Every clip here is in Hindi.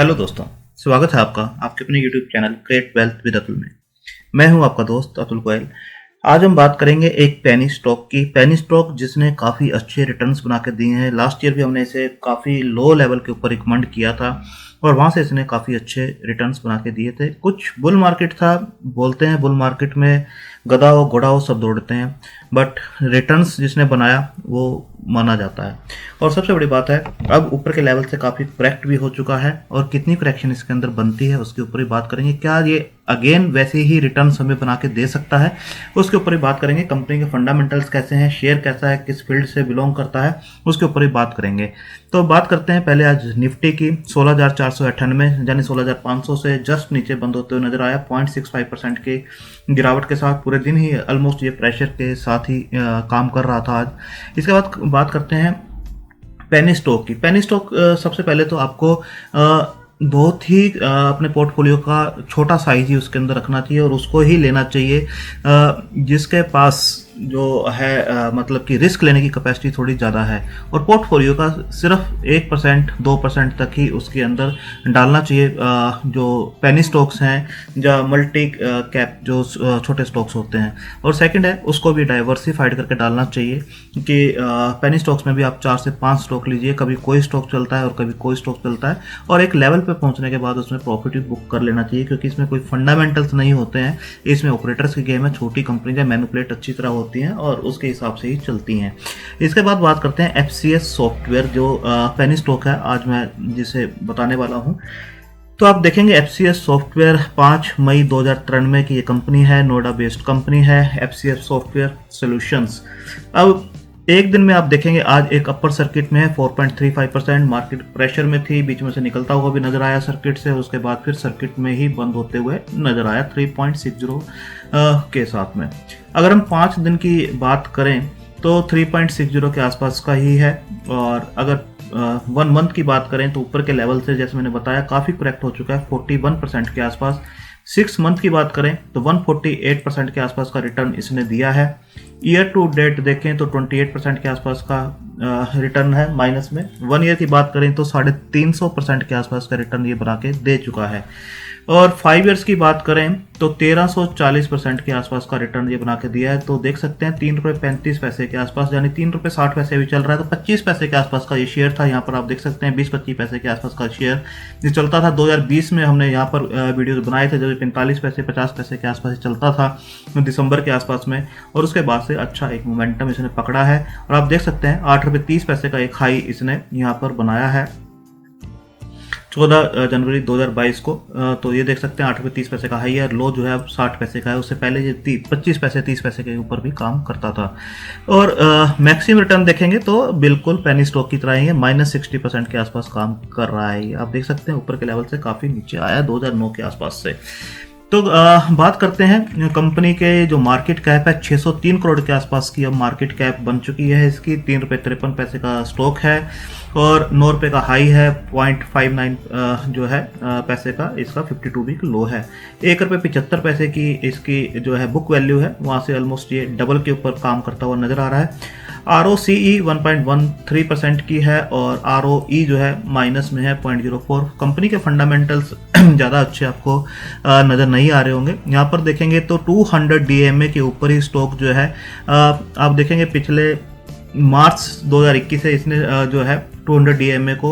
हेलो दोस्तों, स्वागत है आपका आपके अपने YouTube channel create wealth with Atul में। मैं हूं आपका दोस्त अतुल गोयल। आज हम बात करेंगे एक पेनी स्टॉक की। पेनी स्टॉक जिसने काफ़ी अच्छे रिटर्न्स बना के दिए हैं। लास्ट ईयर भी हमने इसे काफ़ी लो लेवल के ऊपर रिकमेंड किया था और वहाँ से इसने काफ़ी अच्छे रिटर्न्स बना के दिए थे। कुछ बुल मार्केट था, बोलते हैं बुल मार्केट में गधा हो घोड़ा हो सब दौड़ते हैं, बट रिटर्न्स जिसने बनाया वो माना जाता है। और सबसे बड़ी बात है, अब ऊपर के लेवल से काफ़ी करेक्ट भी हो चुका है और कितनी करेक्शन इसके अंदर बनती है उसके ऊपर ही बात करेंगे। क्या ये अगेन वैसे ही रिटर्न्स हमें बना के दे सकता है, उसके ऊपर ही बात करेंगे। कंपनी के फंडामेंटल्स कैसे हैं, शेयर कैसा है, किस फील्ड से बिलोंग करता है, उसके ऊपर ही बात करेंगे। तो बात करते हैं पहले आज निफ्टी की। 16,498 यानी 16,500 से जस्ट नीचे बंद होते हुए नजर आया। 0.65% की गिरावट के साथ पूरे दिन ही ऑलमोस्ट ये प्रेशर के साथ ही काम कर रहा था आज। इसके बाद बात करते हैं पेनी स्टॉक की। पेनी स्टॉक सबसे पहले तो आपको बहुत ही अपने पोर्टफोलियो का छोटा साइज ही उसके अंदर रखना चाहिए और उसको ही लेना चाहिए जिसके पास जो है मतलब कि रिस्क लेने की कैपेसिटी थोड़ी ज़्यादा है और पोर्टफोलियो का सिर्फ 1% 2% तक ही उसके अंदर डालना चाहिए। जो पेनी स्टॉक्स हैं या मल्टी कैप जो छोटे स्टॉक्स होते हैं, और सेकंड है उसको भी डाइवर्सिफाइड करके डालना चाहिए कि पेनी स्टॉक्स में भी आप 4 से 5 स्टॉक लीजिए। कभी कोई स्टॉक चलता है और कभी कोई स्टॉक चलता है और एक लेवल पे पहुंचने के बाद उसमें प्रॉफिट भी बुक कर लेना चाहिए, क्योंकि इसमें कोई फंडामेंटल्स नहीं होते हैं। इसमें ऑपरेटर्स की गेम है, छोटी कंपनी या मैनिपुलेट अच्छी तरह होती हैं और उसके हिसाब से ही चलती हैं। इसके बाद बात करते हैं FCS सॉफ्टवेयर जो पेनी स्टॉक है आज मैं जिसे बताने वाला हूं। तो आप देखेंगे FCS सॉफ्टवेयर 5 मई 2093 की ये कंपनी है, नोएडा बेस्ड कंपनी है FCS सॉफ्टवेयर सॉल्यूशंस। अब एक दिन में आप देखेंगे आज एक अपर सर्किट में है 4.35%, मार्केट प्रेशर में थी, बीच में से निकलता हुआ भी नजर आया सर्किट से, उसके बाद फिर सर्किट में ही बंद होते हुए नजर आया 3.60 के साथ में। अगर हम 5 दिन की बात करें तो 3.60 के आसपास का ही है, और अगर 1 मंथ की बात करें तो ऊपर के लेवल से जैसे मैंने बताया काफ़ी करेक्ट हो चुका है 41% के आसपास। 6 मंथ की बात करें तो 148% के आसपास का रिटर्न इसने दिया है। ईयर टू डेट देखें तो 28% के आसपास का रिटर्न है माइनस में। 1 ईयर की बात करें तो 350% के आसपास का रिटर्न ये बना के दे चुका है। और 5 ईयर्स की बात करें तो 1340% के आसपास का रिटर्न ये बना के दिया है। तो देख सकते हैं ₹3.35 के आसपास, यानी ₹3.60 भी चल रहा है। तो 25 पैसे के आसपास का ये शेयर था। यहाँ पर आप देख सकते हैं 20-25 पैसे के आसपास का शेयर ये चलता था। 2020 में हमने यहाँ पर वीडियोज बनाए थे जब 45 पैसे 50 पैसे के आसपास चलता था दिसंबर के आसपास में, और उसके बाद से अच्छा एक मोमेंटम इसने पकड़ा है। और आप देख सकते हैं ₹8.30 का एक हाई इसने यहाँ पर बनाया है 14 जनवरी 2022 को। तो ये देख सकते हैं ₹8.30 का हाई है, लो जो है अब 60 पैसे का है। उससे पहले ये 25 पैसे 30 पैसे के ऊपर भी काम करता था। और मैक्सिमम रिटर्न देखेंगे तो बिल्कुल पेनी स्टॉक की तरह ही है, -60% के आसपास काम कर रहा है। आप देख सकते हैं ऊपर के लेवल से काफ़ी नीचे आया 2009 के आसपास से। तो बात करते हैं कंपनी के जो मार्केट कैप है 603 करोड़ के आसपास की अब मार्केट कैप बन चुकी है इसकी। ₹3.53 का स्टॉक है और ₹9 का हाई है। 0.59 जो है पैसे का इसका 52 वीक लो है। ₹1.75 की इसकी जो है बुक वैल्यू है, वहाँ से ऑलमोस्ट ये डबल के ऊपर काम करता हुआ नजर आ रहा है। ROCE 1.13% की है और ROE जो है माइनस में है 0.04। कंपनी के फंडामेंटल्स ज़्यादा अच्छे आपको नज़र नहीं आ रहे होंगे। यहाँ पर देखेंगे तो 200 DMA के ऊपर ही स्टॉक जो है आप देखेंगे पिछले मार्च 2021 से इसने जो है 200 DMA को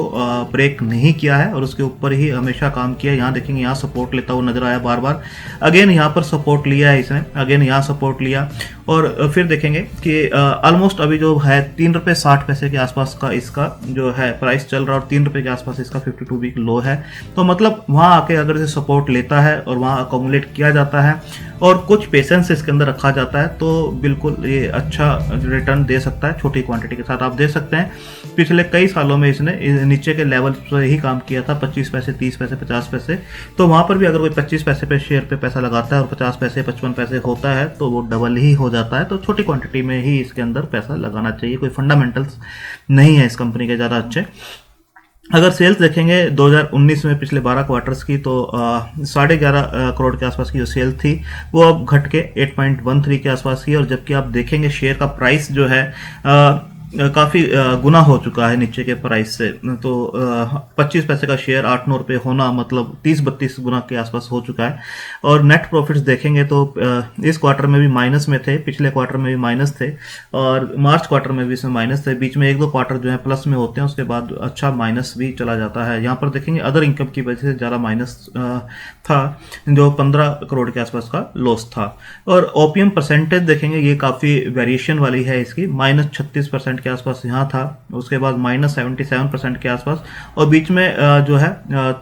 ब्रेक नहीं किया है और उसके ऊपर ही हमेशा काम किया है। यहाँ देखेंगे यहाँ सपोर्ट लेता हुआ नजर आया बार बार, अगेन यहाँ पर सपोर्ट लिया है इसने, अगेन यहाँ सपोर्ट लिया और फिर देखेंगे कि ऑलमोस्ट अभी जो है ₹3.60 के आसपास का इसका जो है प्राइस चल रहा है और ₹3 के आसपास इसका 52 वीक लो है। तो मतलब वहाँ आके अगर इसे सपोर्ट लेता है और वहाँ अकोमुलेट किया जाता है और कुछ पेशेंस इसके अंदर रखा जाता है तो बिल्कुल ये अच्छा रिटर्न दे सकता है छोटी क्वांटिटी के साथ। आप देख सकते हैं पिछले कई सालों में इसने नीचे के लेवल पर ही काम किया था, 25 पैसे 30 पैसे 50 पैसे। तो वहाँ पर भी अगर कोई 25 पैसे पे शेयर पे पैसा लगाता है और 50 पैसे 55 पैसे होता है तो वो डबल ही हो जाता है। तो छोटी क्वांटिटी में ही इसके अंदर पैसा लगाना चाहिए। कोई फंडामेंटल्स नहीं है इस कंपनी के ज़्यादा अच्छे। अगर सेल्स देखेंगे 2019 में पिछले 12 क्वार्टर्स की तो 11.5 करोड़ के आसपास की जो सेल थी वो अब घट के 8.13 के आसपास की। और जबकि आप देखेंगे शेयर का प्राइस जो है काफ़ी गुना हो चुका है नीचे के प्राइस से। तो 25 पैसे का शेयर 8-9 रुपये होना मतलब 30-32 गुना के आसपास हो चुका है। और नेट प्रॉफिट्स देखेंगे तो इस क्वार्टर में भी माइनस में थे, पिछले क्वार्टर में भी माइनस थे, और मार्च क्वार्टर में भी इसमें माइनस थे। बीच में 1-2 क्वार्टर जो है प्लस में होते हैं, उसके बाद अच्छा माइनस भी चला जाता है। यहाँ पर देखेंगे अदर इनकम की वजह से ज़्यादा माइनस था, जो 15 करोड़ के आसपास का लॉस था। और ओपीएम परसेंटेज देखेंगे, ये काफ़ी वेरिएशन वाली है इसकी, -36% के आसपास यहाँ था, उसके बाद -77% के आसपास, और बीच में जो है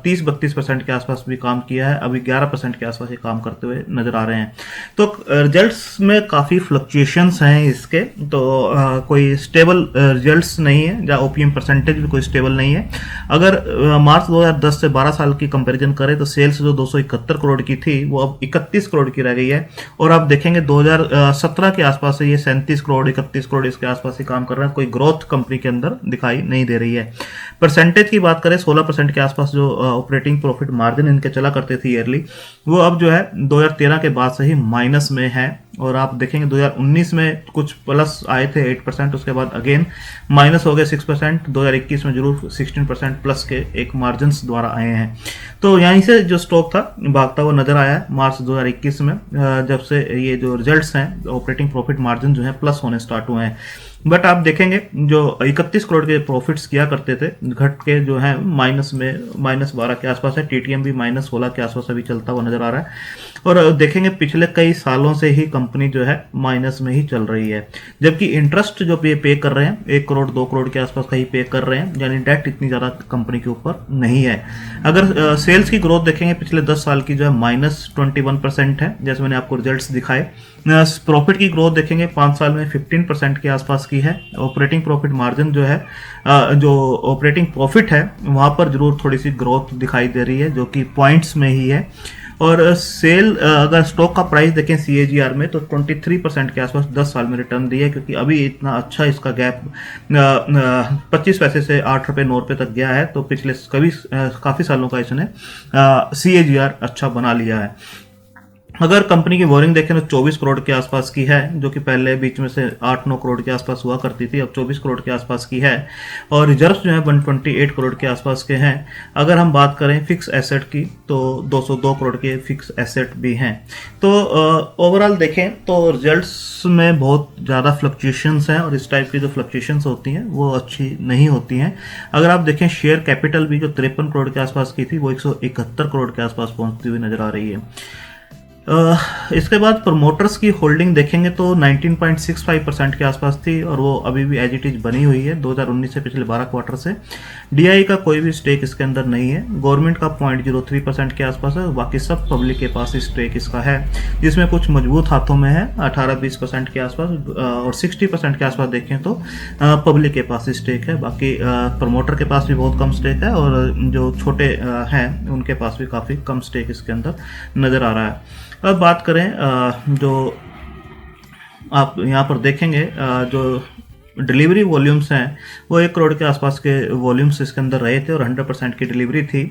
30-32% के आसपास भी काम किया है। अभी 11% के आसपास ये काम करते हुए नजर आ रहे हैं। तो रिजल्ट्स में काफ़ी फ्लक्चुएशंस हैं इसके, तो कोई स्टेबल रिजल्ट्स नहीं है, या ओपीएम परसेंटेज भी कोई स्टेबल नहीं है। अगर मार्च 2010 से 12 साल की कंपैरिजन करें तो सेल्स जो 271 करोड़ की थी वो अब 31 करोड़ की रह गई है। और आप देखेंगे 2017 के आसपास से ये 37 करोड़ 31 करोड़ इसके आसपास ही काम कर रहा है। कोई ग्रोथ कंपनी के अंदर दिखाई नहीं दे रही है। परसेंटेज की बात करें, 16% के आसपास जो ऑपरेटिंग प्रॉफिट मार्जिन इनके चला करते थे ईयरली, वो अब जो है 2013 के बाद से ही माइनस में है। और आप देखेंगे 2019 में कुछ प्लस आए थे 8%, उसके बाद अगेन माइनस हो गए 6%। 2021 में जरूर 16% प्लस के एक मार्जिन द्वारा आए हैं। तो यहीं से जो स्टॉक था भागता हुआ नजर आया है मार्च 2021 में, जब से ये जो रिजल्ट्स हैं ऑपरेटिंग प्रॉफिट मार्जिन जो है प्लस होने स्टार्ट हुए हैं। बट आप देखेंगे जो 31 करोड़ के प्रॉफिट्स किया करते थे, घट के जो है माइनस में -12 के आसपास है। टीटीएम भी -16 के आसपास अभी चलता हुआ नजर आ रहा है। और देखेंगे पिछले कई सालों से ही कंपनी जो है माइनस में ही चल रही है, जबकि इंटरेस्ट जो पे कर रहे हैं 1 करोड़ 2 करोड़ के आसपास का ही पे कर रहे हैं, यानी डेट इतनी ज़्यादा कंपनी के ऊपर नहीं है। अगर सेल्स की ग्रोथ देखेंगे पिछले 10 साल की जो है -21% है, जैसे मैंने आपको रिजल्ट्स दिखाए। प्रॉफिट की ग्रोथ देखेंगे 5 साल में 15% के आसपास की है। ऑपरेटिंग प्रॉफिट मार्जिन जो है, जो ऑपरेटिंग प्रॉफिट है वहाँ पर जरूर थोड़ी सी ग्रोथ दिखाई दे रही है, जो कि पॉइंट्स में ही है। और सेल अगर स्टॉक का प्राइस देखें CAGR में तो 23% के आसपास 10 साल में रिटर्न दी है, क्योंकि अभी इतना अच्छा इसका गैप 25 पैसे से 8 रुपये 9 रुपये तक गया है। तो पिछले काफ़ी सालों का इसने CAGR अच्छा बना लिया है। अगर कंपनी की बोरिंग देखें तो 24 करोड़ के आसपास की है, जो कि पहले बीच में से 8-9 करोड़ के आसपास हुआ करती थी, अब 24 करोड़ के आसपास की है। और रिजर्व जो है 128 करोड़ के आसपास के हैं। अगर हम बात करें फिक्स एसेट की तो 202 करोड़ के फिक्स एसेट भी हैं। तो ओवरऑल देखें तो रिजल्ट्स में बहुत ज़्यादा फ्लक्चुएशंस हैं, और इस टाइप की जो फ्लक्चुएशंस होती हैं वो अच्छी नहीं होती हैं। अगर आप देखें शेयर कैपिटल भी जो 53 करोड़ के आसपास की थी वो 171 करोड़ के आसपास पहुँचती हुई नजर आ रही है। इसके बाद प्रमोटर्स की होल्डिंग देखेंगे तो 19.65% के आसपास थी, और वो अभी भी एज इट इज बनी हुई है 2019 से पिछले 12 क्वार्टर से। डीआई का कोई भी स्टेक इसके अंदर नहीं है। गवर्नमेंट का 0.03% के आसपास है, बाकी सब पब्लिक के पास स्टेक इसका है, जिसमें कुछ मजबूत हाथों में है 18-20% के आसपास, और 60% के आसपास देखें तो पब्लिक के पास स्टेक है। बाकी प्रमोटर के पास भी बहुत कम स्टेक है, और जो छोटे हैं उनके पास भी काफ़ी कम स्टेक इसके अंदर नज़र आ रहा है। अब बात करें जो आप यहाँ पर देखेंगे जो डिलीवरी वॉल्यूम्स हैं वो 1 करोड़ के आसपास के वॉल्यूम्स इसके अंदर रहे थे, और 100% की डिलीवरी थी।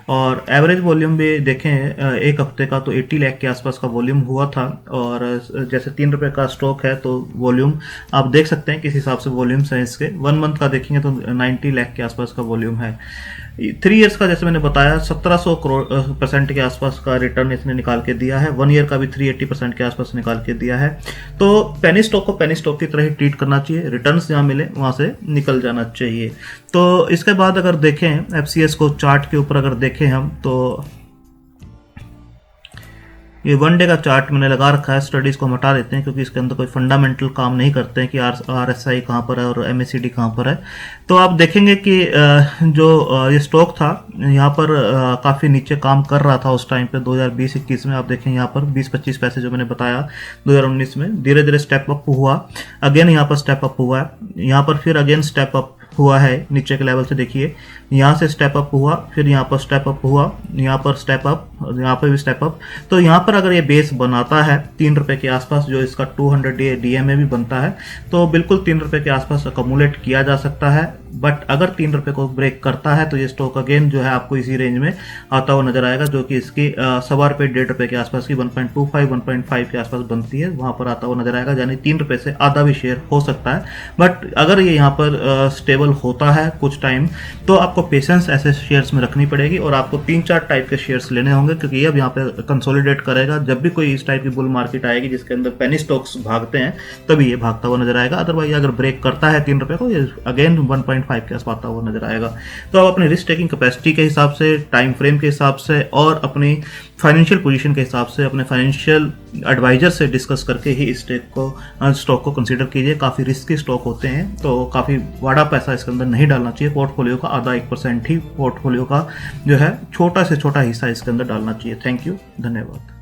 और एवरेज वॉल्यूम भी देखें एक हफ्ते का तो 80 लाख के आसपास का वॉल्यूम हुआ था। और जैसे 3 रुपये का स्टॉक है तो वॉल्यूम आप देख सकते हैं किस हिसाब से वॉल्यूम्स हैं इसके। 1 मंथ का देखेंगे तो 90 लाख के आसपास का वॉल्यूम है। 3 इयर्स का जैसे मैंने बताया 1700 करोड़ % के आसपास का रिटर्न इसने निकाल के दिया है। 1 ईयर का भी 380% के आसपास निकाल के दिया है। तो पेनी स्टॉक को पेनी स्टॉक की तरह ही ट्रीट करना चाहिए, रिटर्न्स जहाँ मिले वहाँ से निकल जाना चाहिए। तो इसके बाद अगर देखें FCS को चार्ट के ऊपर अगर देखें हम, तो ये 1 डे का चार्ट मैंने लगा रखा है। स्टडीज को हम हटा देते हैं क्योंकि इसके अंदर कोई फंडामेंटल काम नहीं करते हैं कि RSI कहाँ पर है और MACD कहाँ पर है। तो आप देखेंगे कि जो ये स्टॉक था यहाँ पर काफ़ी नीचे काम कर रहा था उस टाइम पे 2020-21 में। आप देखें यहाँ पर 20-25 पैसे जो मैंने बताया 2019 में, धीरे धीरे स्टेप अप हुआ, अगेन यहाँ पर स्टेप अप हुआ है, यहाँ पर फिर अगेन स्टेप अप हुआ है नीचे के लेवल से। देखिए यहाँ से स्टेप अप हुआ, फिर यहाँ पर स्टेप अप हुआ, यहाँ पर स्टेप अप, यहाँ पर भी स्टेप अप। तो यहाँ पर अगर ये बेस बनाता है 3 रुपये के आसपास, जो इसका 200 DMA भी बनता है, तो बिल्कुल 3 रुपये के आसपास अकोमुलेट किया जा सकता है। बट अगर 3 रुपये को ब्रेक करता है तो ये स्टॉक अगेन जो है आपको इसी रेंज में आता हुआ नजर आएगा, जो कि इसकी सवा रुपये 1.5 रुपये के आसपास की 1.25 1.5 के आसपास बनती है, वहाँ पर आता हुआ नजर आएगा। यानी 3 रुपये से आधा भी शेयर हो सकता है। बट अगर ये यहाँ पर स्टेबल होता है कुछ टाइम, तो आपको पेशेंस ऐसे शेयर्स में रखनी पड़ेगी और आपको 3-4 टाइप के शेयर्स लेने होंगे, क्योंकि ये अब यहाँ पे कंसोलिडेट करेगा। जब भी कोई इस टाइप की बुल मार्केट आएगी जिसके अंदर पेनी स्टॉक्स भागते हैं, तभी ये भागता हुआ नजर आएगा। अदरवाइज अगर ब्रेक करता है 3 रुपये को, ये अगेन 1.5 के आसपास आता हुआ नजर आएगा। तो आप अपनी रिस्क टेकिंग कैपेसिटी के हिसाब से, टाइम फ्रेम के हिसाब से और अपनी फाइनेंशियल पोजीशन के हिसाब से अपने फाइनेंशियल एडवाइजर से डिस्कस करके ही इस स्टॉक को कंसीडर कीजिए। काफ़ी रिस्की स्टॉक होते हैं, तो काफ़ी बड़ा पैसा इसके अंदर नहीं डालना चाहिए। पोर्टफोलियो का आधा 1% ही पोर्टफोलियो का जो है छोटा से छोटा हिस्सा इसके अंदर डालना चाहिए। थैंक यू, धन्यवाद।